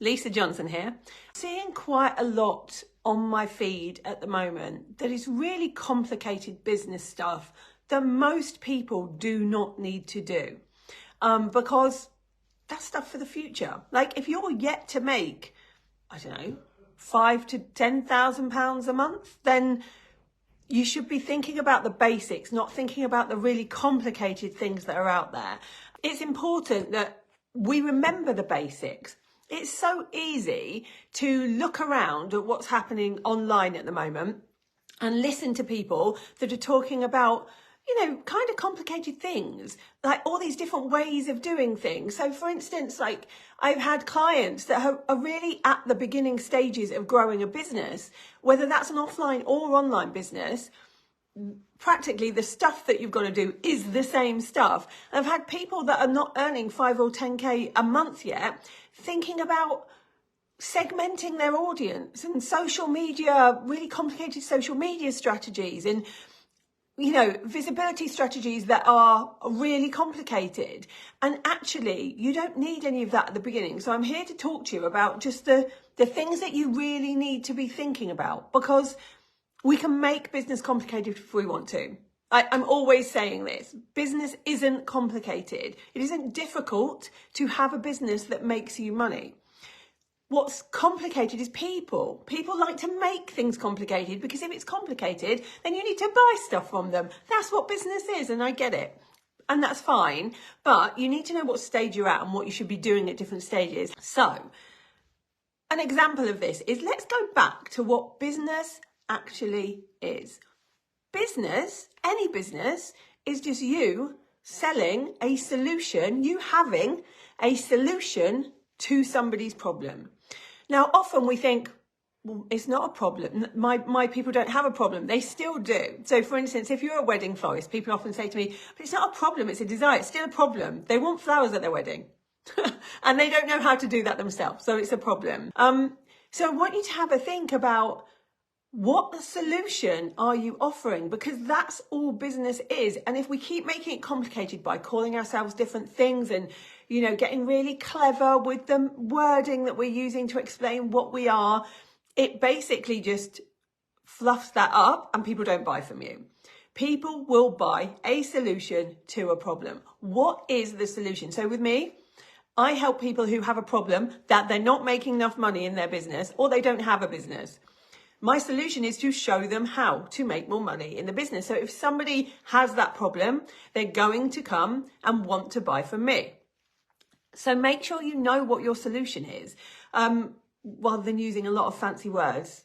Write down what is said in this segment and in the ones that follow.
Lisa Johnson here. Seeing quite a lot on my feed at the moment that is really complicated business stuff that most people do not need to do, because that's stuff for the future. Like if you're yet to make, I don't know, £5,000 to £10,000 a month, then you should be thinking about the basics, not thinking about the really complicated things that are out there. It's important that we remember the basics. It's so easy to look around at what's happening online at the moment and listen to people that are talking about, kind of complicated things, like all these different ways of doing things. So for instance, like I've had clients that are really at the beginning stages of growing a business, whether that's an offline or online business. Practically the stuff that you've got to do is the same stuff. I've had people that are not earning 5 or 10k a month yet, thinking about segmenting their audience and social media, really complicated social media strategies and visibility strategies that are really complicated. And actually, you don't need any of that at the beginning. So I'm here to talk to you about just the things that you really need to be thinking about, because we can make business complicated if we want to. I'm always saying this. Business isn't complicated. It isn't difficult to have a business that makes you money. What's complicated is people. People like to make things complicated because if it's complicated, then you need to buy stuff from them. That's what business is, and I get it. And that's fine, but you need to know what stage you're at and what you should be doing at different stages. So, an example of this is, let's go back to what business actually is. Business, any business, is just you selling a solution, you having a solution to somebody's problem. Now, often we think, well, it's not a problem. My people don't have a problem. They still do. So for instance, if you're a wedding florist, people often say to me, but it's not a problem, it's a desire. It's still a problem. They want flowers at their wedding and they don't know how to do that themselves. So it's a problem. So I want you to have a think about, what solution are you offering? Because that's all business is. And if we keep making it complicated by calling ourselves different things and, getting really clever with the wording that we're using to explain what we are, it basically just fluffs that up and people don't buy from you. People will buy a solution to a problem. What is the solution? So with me, I help people who have a problem that they're not making enough money in their business or they don't have a business. My solution is to show them how to make more money in the business. So if somebody has that problem, they're going to come and want to buy from me. So make sure you know what your solution is, rather than using a lot of fancy words.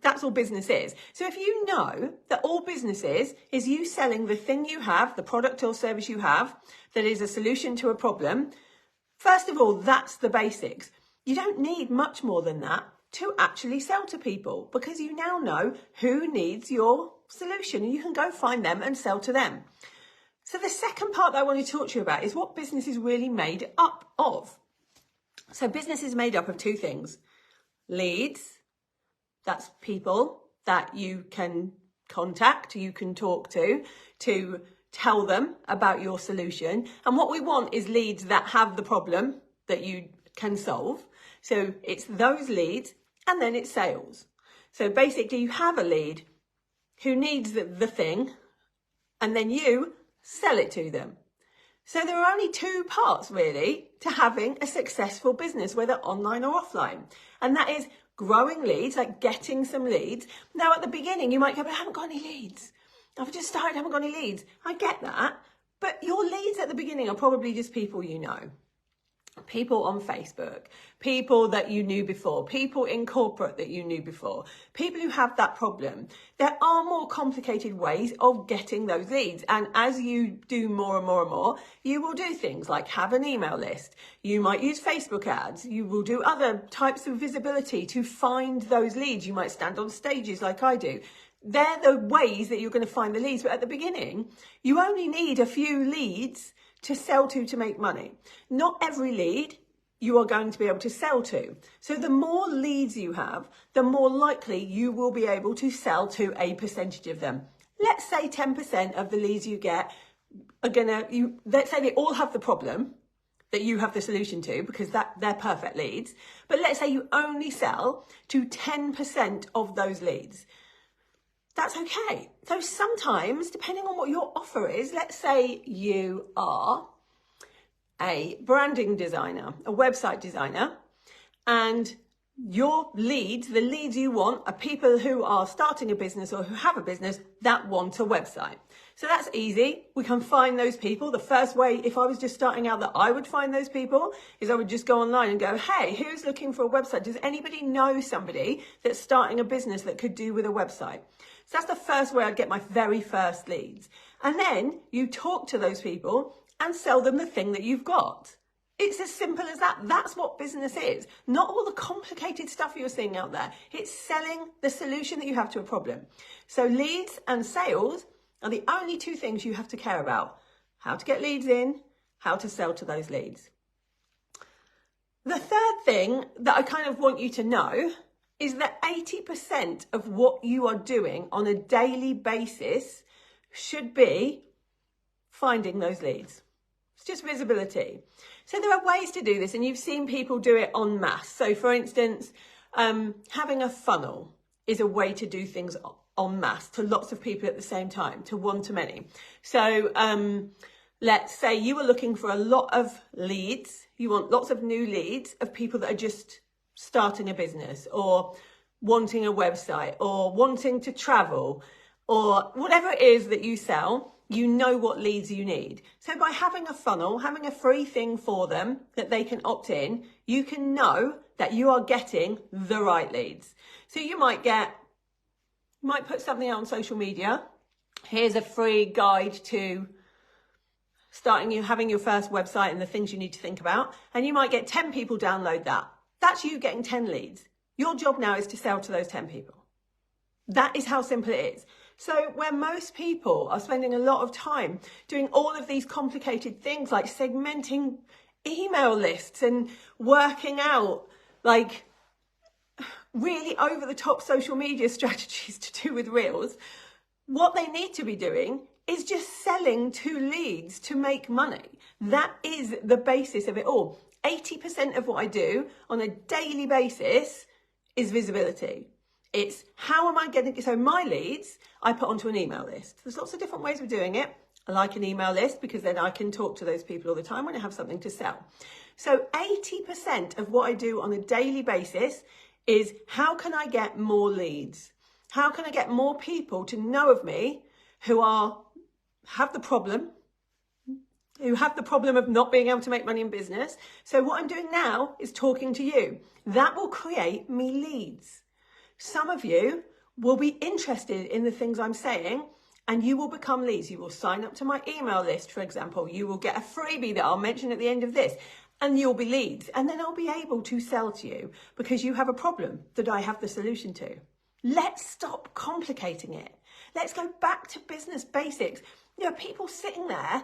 That's all business is. So if you know that all business is you selling the thing you have, the product or service you have, that is a solution to a problem, first of all, that's the basics. You don't need much more than that to actually sell to people, because you now know who needs your solution and you can go find them and sell to them. So the second part that I want to talk to you about is what business is really made up of. So business is made up of two things. Leads, that's people that you can contact, you can talk to tell them about your solution. And what we want is leads that have the problem that you can solve. So it's those leads, and then it's sales. So basically you have a lead who needs the thing, and then you sell it to them. So there are only two parts really to having a successful business, whether online or offline. And that is growing leads, like getting some leads. Now at the beginning you might go, but I haven't got any leads. I've just started, I haven't got any leads. I get that. But your leads at the beginning are probably just people you know. People on Facebook, people that you knew before, people in corporate that you knew before, people who have that problem. There are more complicated ways of getting those leads. And as you do more and more and more, you will do things like have an email list. You might use Facebook ads. You will do other types of visibility to find those leads. You might stand on stages like I do. They're the ways that you're going to find the leads. But at the beginning, you only need a few leads to sell to make money. Not every lead you are going to be able to sell to. So the more leads you have, the more likely you will be able to sell to a percentage of them. Let's say 10% of the leads you get are let's say they all have the problem. that you have the solution to, because they're perfect leads. But let's say you only sell to 10% of those leads. That's okay. So sometimes, depending on what your offer is, let's say you are a branding designer, a website designer, and your leads, the leads you want, are people who are starting a business or who have a business that want a website. So that's easy. We can find those people. The first way, if I was just starting out, that I would find those people is I would just go online and go, hey, who's looking for a website? Does anybody know somebody that's starting a business that could do with a website? So that's the first way I'd get my very first leads. And then you talk to those people and sell them the thing that you've got. It's as simple as that. That's what business is. Not all the complicated stuff you're seeing out there. It's selling the solution that you have to a problem. So leads and sales are the only two things you have to care about. How to get leads in, how to sell to those leads. The third thing that I kind of want you to know is that 80% of what you are doing on a daily basis should be finding those leads. It's just visibility. So there are ways to do this, and you've seen people do it en masse. So for instance, having a funnel is a way to do things en masse to lots of people at the same time, to one-to-many. So let's say you were looking for a lot of leads. You want lots of new leads of people that are just starting a business or wanting a website or wanting to travel or whatever it is that you sell. You know what leads you need. So by having a funnel, having a free thing for them that they can opt in, you can know that you are getting the right leads. So you might put something out on social media. Here's a free guide to having your first website and the things you need to think about. And you might get 10 people download that. That's you getting 10 leads. Your job now is to sell to those 10 people. That is how simple it is. So where most people are spending a lot of time doing all of these complicated things like segmenting email lists and working out like really over the top social media strategies to do with Reels, what they need to be doing is just selling to leads to make money. That is the basis of it all. 80% of what I do on a daily basis is visibility. It's how am I getting, so my leads, I put onto an email list. There's lots of different ways of doing it. I like an email list because then I can talk to those people all the time when I have something to sell. So 80% of what I do on a daily basis is how can I get more leads? How can I get more people to know of me who have the problem of not being able to make money in business? So what I'm doing now is talking to you. That will create me leads. Some of you will be interested in the things I'm saying and you will become leads. You will sign up to my email list, for example. You will get a freebie that I'll mention at the end of this and you'll be leads. And then I'll be able to sell to you because you have a problem that I have the solution to. Let's stop complicating it. Let's go back to business basics. You know, people sitting there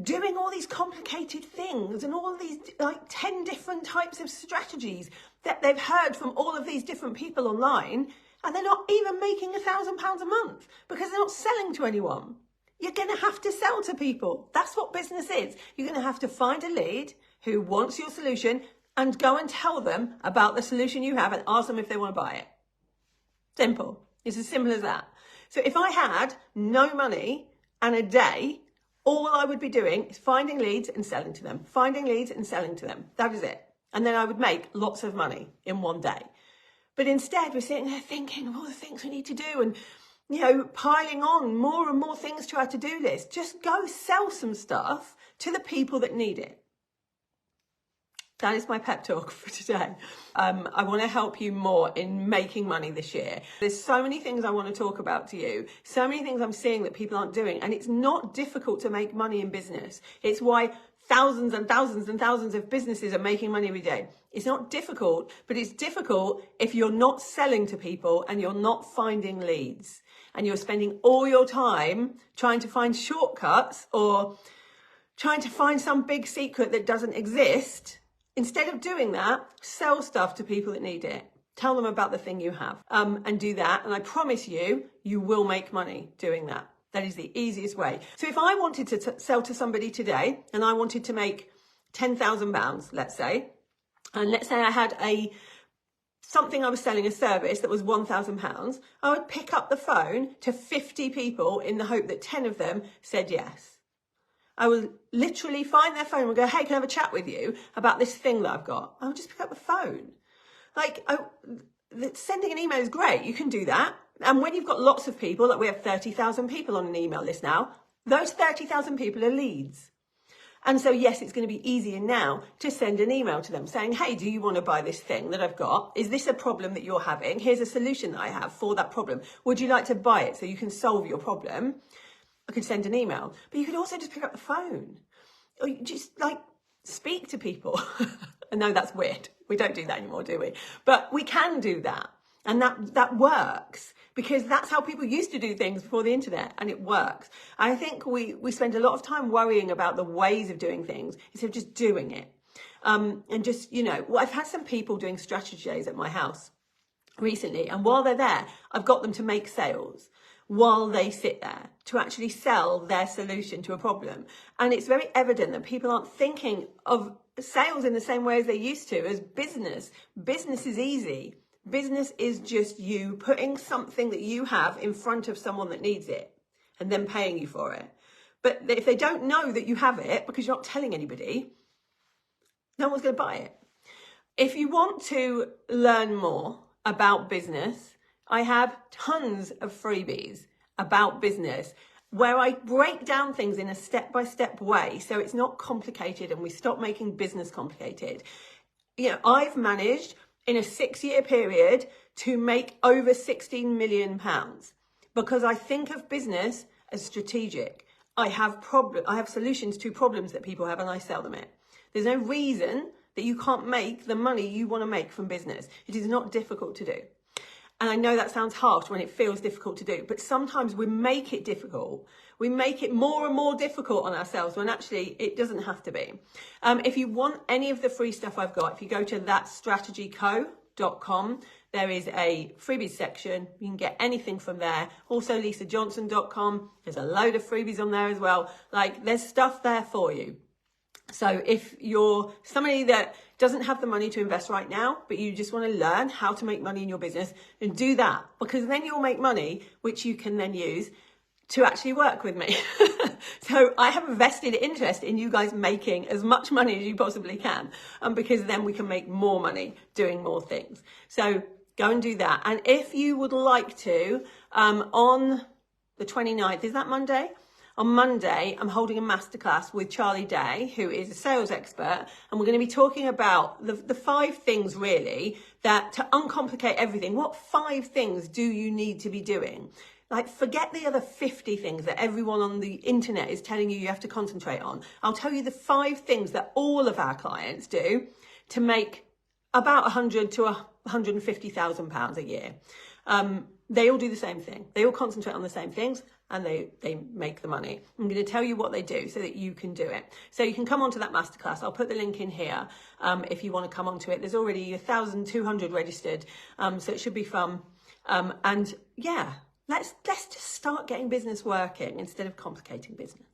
doing all these complicated things and all these like 10 different types of strategies that they've heard from all of these different people online, and they're not even making £1,000 a month because they're not selling to anyone. You're going to have to sell to people. That's what business is. You're going to have to find a lead who wants your solution and go and tell them about the solution you have and ask them if they want to buy it. Simple. It's as simple as that. So if I had no money and a day, all I would be doing is finding leads and selling to them, finding leads and selling to them. That is it. And then I would make lots of money in one day. But instead, we're sitting there thinking of all the things we need to do and, you know, piling on more and more things to our to-do list. Just go sell some stuff to the people that need it. That is my pep talk for today. I want to help you more in making money this year. There's so many things I want to talk about to you. So many things I'm seeing that people aren't doing. And it's not difficult to make money in business. It's why thousands and thousands and thousands of businesses are making money every day. It's not difficult, but it's difficult if you're not selling to people and you're not finding leads. And you're spending all your time trying to find shortcuts or trying to find some big secret that doesn't exist. Instead of doing that, sell stuff to people that need it. Tell them about the thing you have and do that. And I promise you, you will make money doing that. That is the easiest way. So if I wanted to sell to somebody today and I wanted to make £10,000, let's say, and let's say I had something I was selling, a service that was £1,000, I would pick up the phone to 50 people in the hope that 10 of them said yes. I would literally find their phone and go, hey, can I have a chat with you about this thing that I've got? I would just pick up the phone. Like, sending an email is great. You can do that. And when you've got lots of people, like we have 30,000 people on an email list now, those 30,000 people are leads. And so, yes, it's going to be easier now to send an email to them saying, hey, do you want to buy this thing that I've got? Is this a problem that you're having? Here's a solution that I have for that problem. Would you like to buy it so you can solve your problem? I could send an email, but you could also just pick up the phone or you just like speak to people. I know that's weird. We don't do that anymore, do we? But we can do that. And that works because that's how people used to do things before the internet, and it works. I think we spend a lot of time worrying about the ways of doing things instead of just doing it. And just, I've had some people doing strategy days at my house recently, and while they're there, I've got them to make sales while they sit there to actually sell their solution to a problem. And it's very evident that people aren't thinking of sales in the same way as they used to as business. Business is easy. Business is just you putting something that you have in front of someone that needs it and then paying you for it. But if they don't know that you have it because you're not telling anybody, no one's going to buy it. If you want to learn more about business, I have tons of freebies about business where I break down things in a step-by-step way so it's not complicated and we stop making business complicated. I've managed in a 6-year period to make over £16 million because I think of business as strategic. I have solutions to problems that people have and I sell them it. There's no reason that you can't make the money you want to make from business. It is not difficult to do. And I know that sounds harsh when it feels difficult to do, but sometimes we make it difficult. We make it more and more difficult on ourselves when actually it doesn't have to be. If you want any of the free stuff I've got, if you go to thatstrategyco.com, there is a freebies section. You can get anything from there. Also lisajohnson.com. There's a load of freebies on there as well. Like, there's stuff there for you. So if you're somebody that doesn't have the money to invest right now, but you just want to learn how to make money in your business, then do that, because then you'll make money, which you can then use to actually work with me. So I have a vested interest in you guys making as much money as you possibly can, because then we can make more money doing more things. So go and do that. And if you would like to, on the 29th, is that Monday? On Monday, I'm holding a masterclass with Charlie Day, who is a sales expert, and we're going to be talking about the 5 things really that to uncomplicate everything. What 5 things do you need to be doing? Like, forget the other 50 things that everyone on the internet is telling you have to concentrate on. I'll tell you the 5 things that all of our clients do to make about £100,000 to £150,000 a year. They all do the same thing. They all concentrate on the same things and they make the money. I'm going to tell you what they do so that you can do it. So you can come onto that masterclass. I'll put the link in here if you want to come onto it. There's already 1,200 registered, so it should be fun. And yeah, let's just start getting business working instead of complicating business.